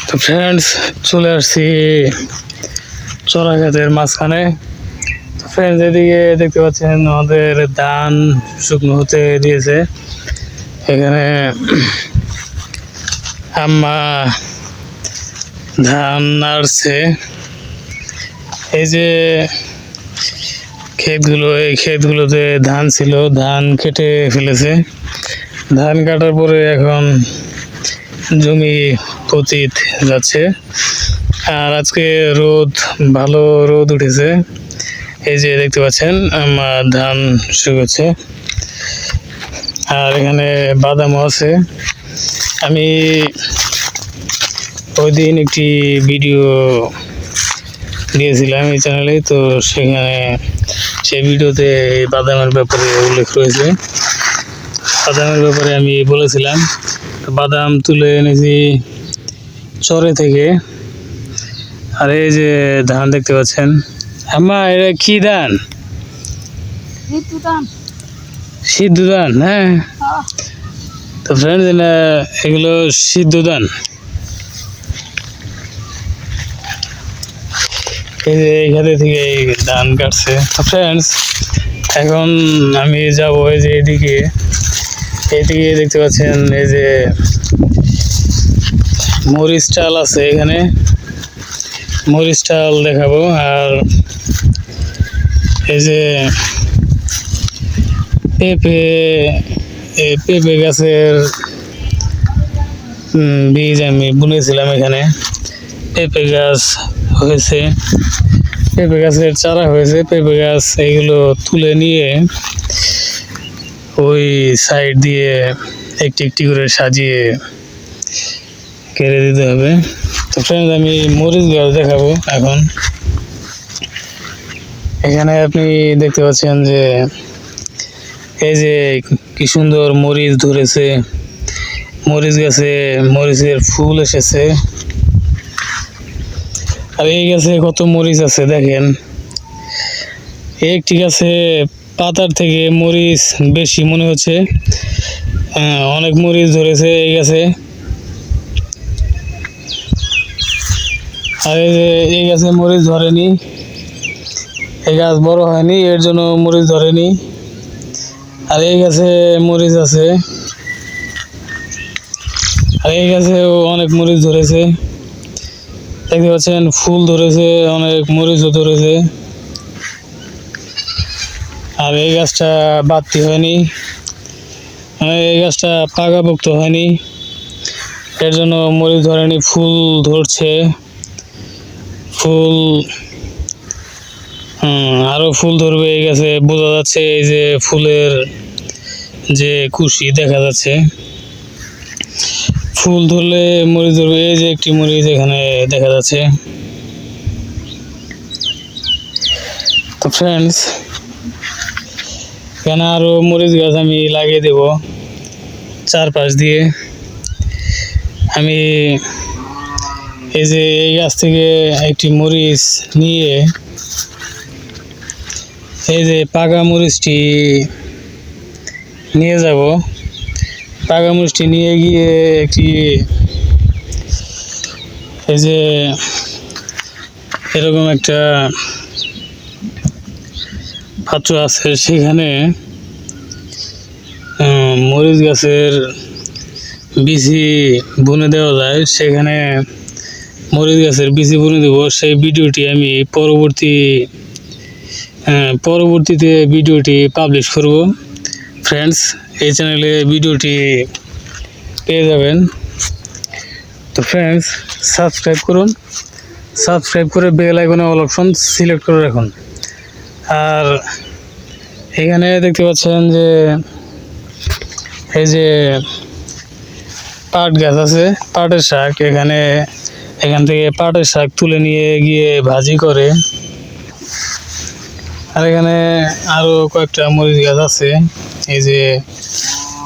তো ফ্রেন্ডস, চলে আসছি চড়াঘাটের মাঝখানে। ফ্রেন্ডস, এদিকে দেখতে পাচ্ছেন আমাদের ধান শুকনো হতে দিয়েছে। এখানে আম্মা ধান নাড়ছে। এই যে ক্ষেতগুলো, এই ক্ষেতগুলোতে ধান ছিল, ধান কেটে ফেলেছে। ধান কাটার পরে এখন জমি পতিত যাচ্ছে। আর আজকে ভালো রোদ উঠেছে। এই যে দেখতে পাচ্ছেন আমার ধান শুকোচ্ছে। আর এখানে বাদামও আছে। আমি ওই দিন একটি ভিডিও দিয়েছিলাম এই চ্যানেলে, তো সেই ভিডিওতে বাদামের ব্যাপারে উল্লেখ রয়েছে। বাদামের ব্যাপারে আমি বলেছিলাম, বাদাম তুলে এনেছি চরে থেকে। আর এই যে ধান দেখতে পাচ্ছেন। আম্মা, এটা কি ধান? সিদ্ধ ধান। হ্যাঁ, তো ফ্রেন্ডস, এগুলো সিদ্ধ ধান। এই যে এইখানে থেকে ধান কাটছে। তো ফ্রেন্ডস, এখন আমি যাব এই যে এইদিকে দেখতে পাচ্ছেন এই যে মরিচ চাল আছে। এখানে মরিচ চাল দেখাবো। আর এই যে পেঁপে গাছের বীজ আমি বুনেছিলাম। এখানে পেঁপে গাছ হয়েছে, পেঁপে গাছের চারা হয়েছে। পেঁপে গাছ এইগুলো তুলে নিয়ে ওই সাইড দিয়ে একটি একটি করে সাজিয়ে কেটে দিতে হবে। তো ফ্রেন্ডস, আমি মরিচ গাছ দেখাবো এখন। এখানে আপনি দেখতে পাচ্ছেন যে এই যে কি সুন্দর মরিচ ধরেছে। মরিচ গাছে মরিচের ফুল এসেছে। আর এই গাছে কত মরিচ আছে দেখেন। একটি গাছে পাতার থেকে মরিচ বেশি মনে হচ্ছে। অনেক মরিচ ধরেছে এই গাছে। আর এই গাছে মরিচ ধরেনি, এই গাছ বড় হয়নি, এর জন্য মরিচ ধরেনি। আর এই গাছে মরিচ আছে। আর এই গাছেও অনেক মরিচ ধরেছে। দেখতে পাচ্ছেন ফুল ধরেছে, অনেক মরিচও ধরেছে। আর এই গাছটা বাড়তি হয়নি, মানে এই গাছটা পাকাপোক্ত হয়নি, এর জন্য মরিচ ধরেনি। ফুল ধরছে, ফুল আরো ফুল ধরবে এই গাছে, বোঝা যাচ্ছে। এই যে ফুলের যে কুশি দেখা যাচ্ছে, ফুল ধরলে মরিচ ধরবে। এই যে একটি মরিচ এখানে দেখা যাচ্ছে। তো ফ্রেন্ডস, এখানে আরো মরিচ গাছ আমি লাগিয়ে দেব চারপাশ দিয়ে। আমি এই যে এই গাছ থেকে একটি মরিচ নিয়ে এই যে পাকা মরিচটি নিয়ে যাব। পাকা মরিচটি নিয়ে গিয়ে একটি এই যে এরকম একটা পাত্র আছে, সেখানে মরিচ গাছের বিচি বুনে দেওয়া যায়। সেখানে মরিচ গাছের বিচি বুনে দেবো। সেই ভিডিওটি আমি পরবর্তীতে ভিডিওটি পাবলিশ করব। ফ্রেন্ডস, এই চ্যানেলে ভিডিওটি পেয়ে যাবেন। তো ফ্রেন্ডস, সাবস্ক্রাইব করুন, সাবস্ক্রাইব করে বেল আইকনে অল অপশন সিলেক্ট করে রাখুন। আর এখানে দেখতে পাচ্ছেন যে এই যে পাট গাছ আছে, পাটের শাক। এখান থেকে পাটের শাক তুলে নিয়ে গিয়ে ভাজি করে। আর এখানে আরো কয়েকটা মরিচ গাছ আছে। এই যে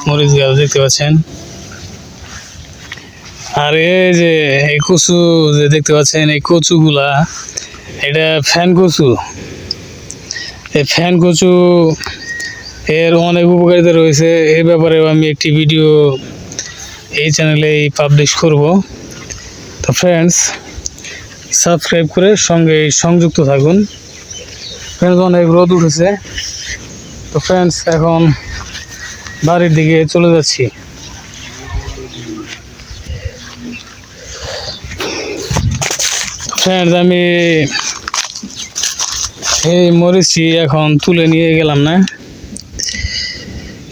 মরিচ গাছ দেখতে পাচ্ছেন। আর এই যে এই কচু যে দেখতে পাচ্ছেন, এই কচুগুলা, এটা ফ্যান কচু। এই ফ্যান কচু এর অনেক উপকারিতা রয়েছে। এই ব্যাপারেও আমি একটি ভিডিও এই চ্যানেলে পাবলিশ করব। তো ফ্রেন্ডস, সাবস্ক্রাইব করে সঙ্গে সংযুক্ত থাকুন। ফ্রেন্ডস, অনেক রোদ উঠেছে। তো ফ্রেন্ডস, এখন বাড়ির দিকে চলে যাচ্ছি। ফ্রেন্ডস, আমি এই মরিচটি এখন তুলে নিয়ে গেলাম না,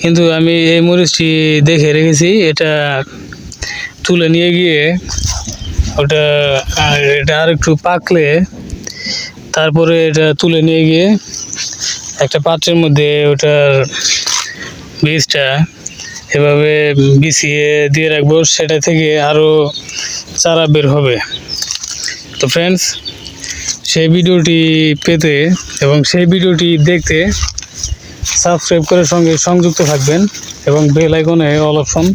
কিন্তু আমি এই মরিচটি দেখে রেখেছি। এটা তুলে নিয়ে গিয়ে এটা আর একটু পাকলে তারপরে এটা তুলে নিয়ে গিয়ে একটা পাত্রের মধ্যে ওটার বীজটা এভাবে বিছিয়ে দিয়ে রাখবো, সেটা থেকে আরও চারা বের হবে। তো ফ্রেন্ডস, সেই ভিডিওটি পেতে এবং সেই ভিডিওটি দেখতে সাবস্ক্রাইব করে সঙ্গে সংযুক্ত থাকবেন এবং বেল আইকনে অল অপশন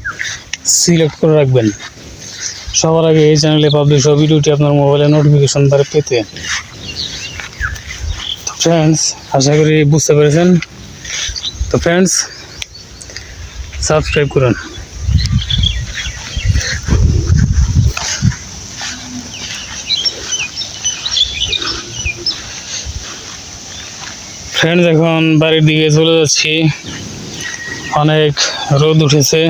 সিলেক্ট করে রাখবেন সবার আগে এই চ্যানেলে পাবলিশ হওয়া ভিডিওটি আপনার মোবাইলে নোটিফিকেশন দ্বারা পেতে। তো ফ্রেন্ডস, আশা করি বুঝতে পেরেছেন। তো ফ্রেন্ডস, সাবস্ক্রাইব করুন। ফ্রেন্ডস, এখন বাড়ির দিকে চলে যাচ্ছি। অনেক রোদ উঠেছে।